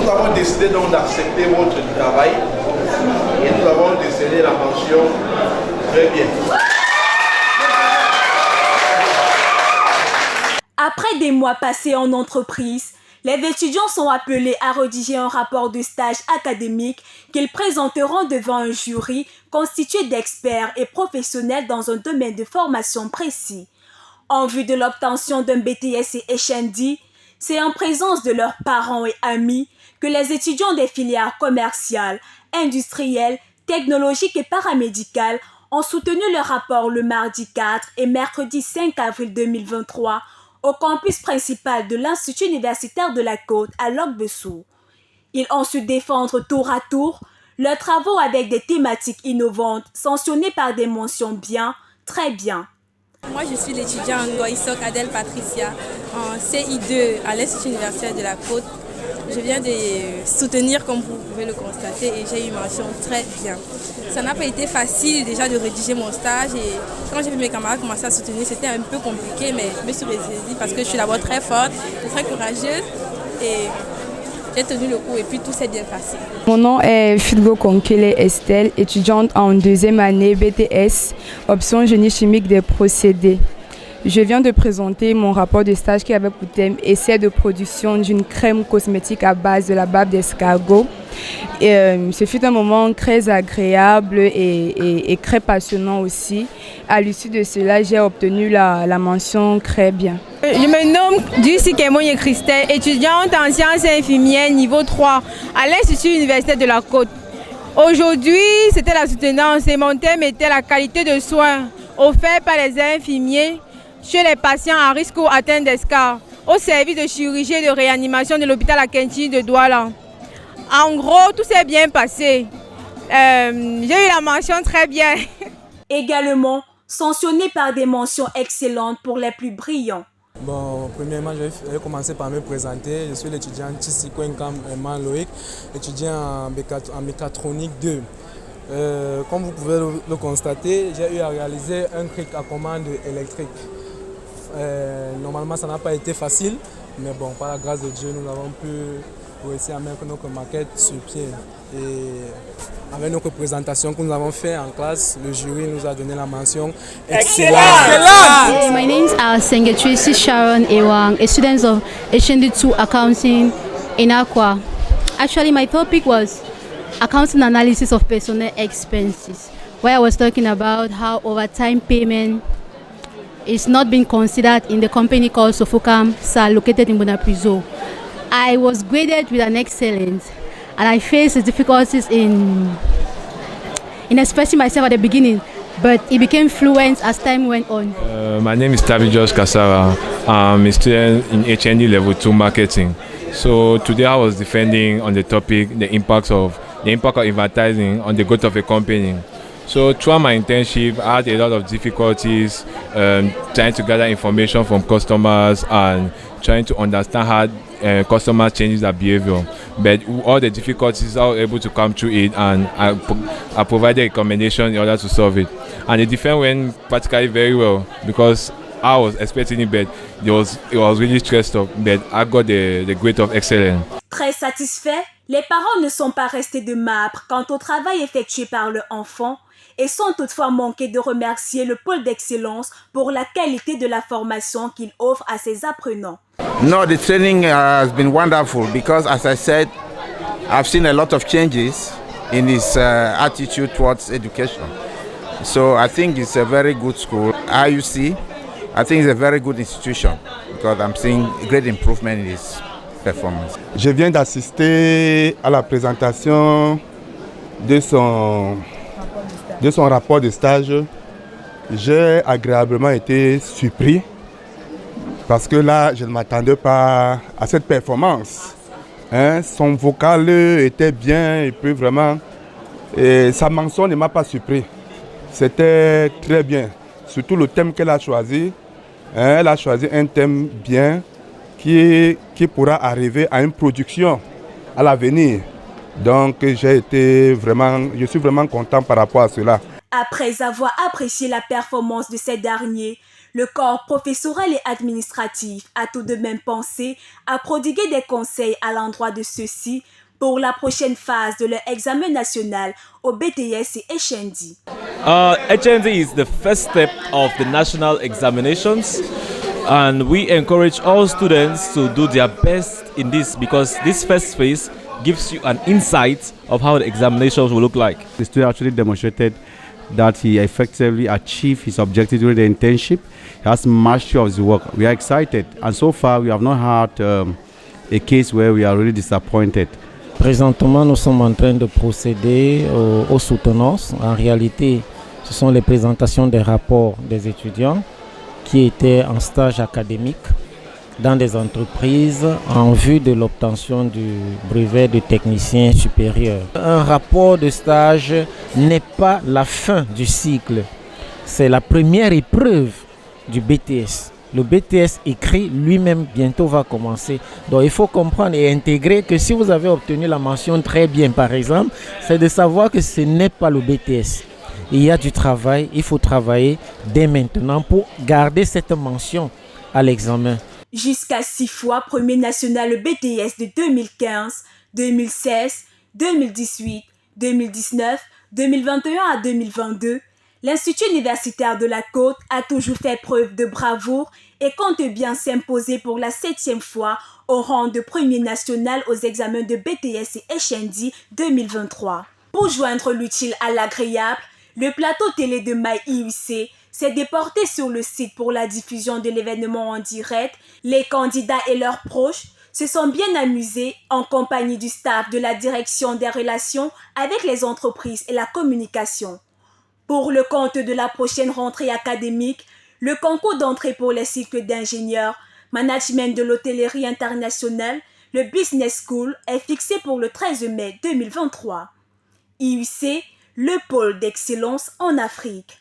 nous avons décidé donc d'accepter votre travail et nous avons décerné la mention très bien. Après des mois passés en entreprise, les étudiants sont appelés à rédiger un rapport de stage académique qu'ils présenteront devant un jury constitué d'experts et professionnels dans un domaine de formation précis. En vue de l'obtention d'un BTS et HND, c'est en présence de leurs parents et amis que les étudiants des filières commerciales, industrielles, technologiques et paramédicales ont soutenu le rapport le mardi 4 et mercredi 5 avril 2023 au campus principal de l'Institut universitaire de la Côte à Locbessou. Ils ont su défendre tour à tour leurs travaux avec des thématiques innovantes sanctionnées par des mentions bien, très bien. Moi, je suis l'étudiante Goïsok Adèle Patricia en CI2 à l'Institut universitaire de la Côte. Je viens de soutenir, comme vous pouvez le constater, et j'ai eu une mention très bien. Ça n'a pas été facile déjà de rédiger mon stage et quand j'ai vu mes camarades commencer à soutenir, c'était un peu compliqué, mais je me suis ressaisie parce que je suis d'abord très forte, très courageuse et j'ai tenu le coup et puis tout s'est bien passé. Mon nom est Filgo Konkele Estelle, étudiante en deuxième année BTS, option génie chimique des procédés. Je viens de présenter mon rapport de stage qui avait pour thème essai de production d'une crème cosmétique à base de la barbe d'escargot. Ce fut un moment très agréable et très passionnant aussi. À l'issue de cela, j'ai obtenu la mention très bien. Je me nomme Ducy Kemoye Christelle, étudiante en sciences infirmières niveau 3 à l'Institut universitaire de la Côte. Aujourd'hui, c'était la soutenance et mon thème était la qualité de soins offerts par les infirmiers chez les patients à risque ou atteints d'escar au service de chirurgie et de réanimation de l'hôpital Akenchi de Douala. En gros, tout s'est bien passé. J'ai eu la mention très bien. Également sanctionné par des mentions excellentes pour les plus brillants. Bon, premièrement, je vais commencer par me présenter. Je suis l'étudiant Tissi Kwenkam Loïc, étudiant en mécatronique 2. Comme vous pouvez le constater, j'ai eu à réaliser un cric à commande électrique. Normalement, ça n'a pas été facile, mais bon, par la grâce de Dieu, nous avons pu réussir à mettre notre maquette sur pied. Et avec notre présentation que nous avons faite en classe, le jury nous a donné la mention excellente. My name is Senga Tracy Sharon Ewang, a student of HND2 Accounting in Aqua. Actually, my topic was accounting analysis of personnel expenses, where I was talking about how overtime payment is not being considered in the company called Sofocam SAL located in Bonapriso. I was graded with an excellent, and I faced the difficulties in expressing myself at the beginning, but it became fluent as time went on. My name is Tavi Josh Kasara. I'm a student in HND Level 2 Marketing. So today I was defending on the topic the impact of advertising on the growth of a company. So throughout my internship, I had a lot of difficulties trying to gather information from customers and trying to understand how customers change their behavior. But all the difficulties, I was able to come through it, and I provided recommendations in order to solve it. And the defense went practically very well because I was expecting it, but it was really stressed up. But I got the grade of excellence. Très satisfaits, les parents ne sont pas restés de marbre quant au travail effectué par leur enfant et sont toutefois manqués de remercier le pôle d'excellence pour la qualité de la formation qu'il offre à ses apprenants. No, the training has been wonderful because, as I said, I've seen a lot of changes in his attitude towards education. So I think it's a very good school. IUC, I think it's a very good institution because I'm seeing great improvement in his performance. Je viens d'assister à la présentation de son rapport de stage. J'ai agréablement été surpris parce que là, je ne m'attendais pas à cette performance. Son vocal était bien et puis vraiment, sa mention ne m'a pas surpris. C'était très bien, surtout le thème qu'elle a choisi. Elle a choisi un thème bien qui pourra arriver à une production à l'avenir. Donc je suis vraiment content par rapport à cela. Après avoir apprécié la performance de ces derniers, Le corps professoral et administratif a tout de même pensé à prodiguer des conseils à l'endroit de ceux-ci pour la prochaine phase de leur examen national au BTS et HND. HND is the first step of the national examinations, and we encourage all students to do their best in this because this first phase gives you an insight of how the examinations will look like. The student actually demonstrated that he effectively achieved his objective during the internship. He has mastery of his work. We are excited, and so far we have not had a case where we are really disappointed. Présentement, nous sommes en train de procéder aux soutenances. En réalité, ce sont les présentations des rapports des étudiants qui étaient en stage académique dans des entreprises en vue de l'obtention du brevet de technicien supérieur. Un rapport de stage n'est pas la fin du cycle, c'est la première épreuve du BTS. Le BTS écrit lui-même bientôt va commencer. Donc il faut comprendre et intégrer que si vous avez obtenu la mention très bien par exemple, c'est de savoir que ce n'est pas le BTS. Il y a du travail, il faut travailler dès maintenant pour garder cette mention à l'examen. Jusqu'à 6 fois premier national BTS de 2015, 2016, 2018, 2019, 2021 à 2022, l'Institut universitaire de la Côte a toujours fait preuve de bravoure et compte bien s'imposer pour la 7e fois au rang de premier national aux examens de BTS et HND 2023. Pour joindre l'utile à l'agréable, le plateau télé de MyIUC s'est déporté sur le site pour la diffusion de l'événement en direct. Les candidats et leurs proches se sont bien amusés en compagnie du staff de la direction des relations avec les entreprises et la communication. Pour le compte de la prochaine rentrée académique, le concours d'entrée pour les cycles d'ingénieurs, management de l'hôtellerie internationale, le Business School est fixé pour le 13 mai 2023. IUC, le pôle d'excellence en Afrique.